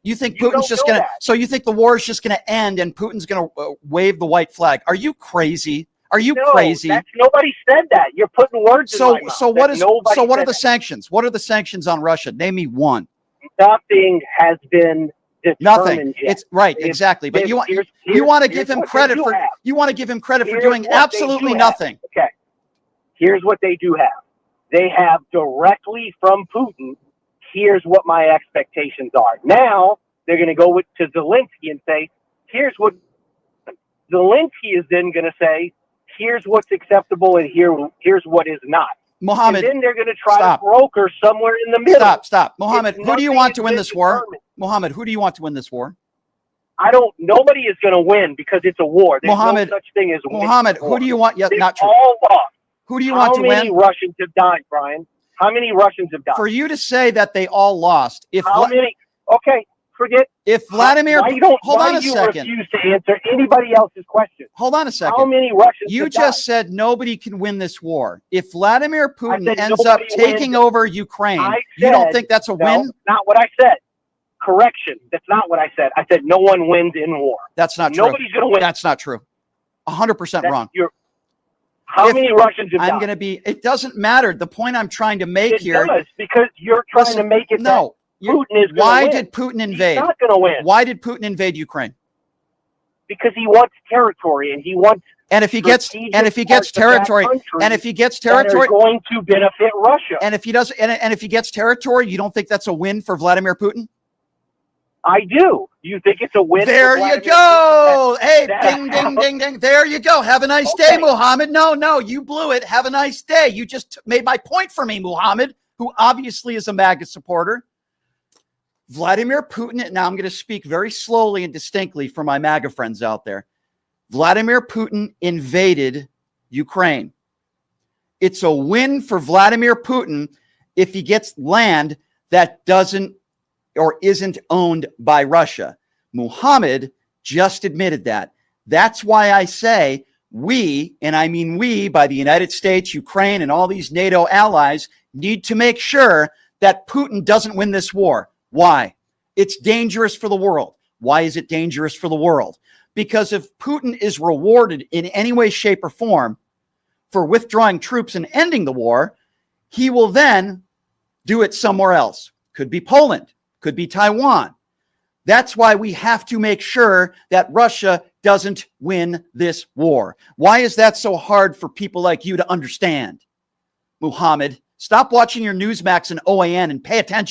You think You Putin's don't just know going to, that. so you think the war is just going to end and Putin's going to wave the white flag? Are you crazy? Are you crazy? Nobody said that. You're putting words in my mouth. So what are the sanctions? What are the sanctions on Russia? Name me one. Nothing has been determined Nothing. yet. It's right, exactly. But you want to give him credit for doing absolutely nothing. Okay. Here's what they do have. They have directly from Putin, here's what my expectations are. Now they're going to go to Zelensky and say, here's what Zelensky is then going to say, here's what's acceptable and here's what is not. Mohammed, and then they're going to try to broker somewhere in the middle. Stop. Mohammed, who do you want to win this war? Mohammed, who do you want to win this war? Nobody is going to win because it's a war. There's Mohammed, no such thing as Mohammed, who do you want? Yeah, not true. All lost. Who do you want to win? How many Russians have died, Brian? How many Russians have died? For you to say that they all lost. How many? Okay, forget. If Vladimir, hold on a second. You refuse to answer anybody else's question. Hold on a second. How many Russians? You have just died? said nobody can win this war. If Vladimir Putin ends up taking over Ukraine, you don't think that's a win? Not what I said. Correction. That's not what I said. I said no one wins in war. That's not true. Nobody's going to win. That's not true. 100% wrong. How many Russians have died? I'm going to be. It doesn't matter. The point I'm trying to make here. It does, because you're trying to make it. No. Putin is going to win. Why did Putin invade? He's not going to win. Why did Putin invade Ukraine? Because he wants territory, and he wants. And if he gets territory, that are going to benefit Russia. And if he does, and if he gets territory, you don't think that's a win for Vladimir Putin? I do. You think it's a win? There you go. Hey, ding, ding, ding, ding. There you go. Have a nice day, Muhammad. No, you blew it. Have a nice day. You just made my point for me, Muhammad, who obviously is a MAGA supporter. Vladimir Putin, now I'm going to speak very slowly and distinctly for my MAGA friends out there. Vladimir Putin invaded Ukraine. It's a win for Vladimir Putin if he gets land that doesn't or isn't owned by Russia. Muhammad just admitted that. That's why I say we, and I mean we by the United States, Ukraine, and all these NATO allies, need to make sure that Putin doesn't win this war. Why? It's dangerous for the world. Why is it dangerous for the world? Because if Putin is rewarded in any way, shape, or form for withdrawing troops and ending the war, he will then do it somewhere else. Could be Poland. Could be Taiwan. That's why we have to make sure that Russia doesn't win this war. Why is that so hard for people like you to understand? Muhammad, stop watching your Newsmax and OAN and pay attention.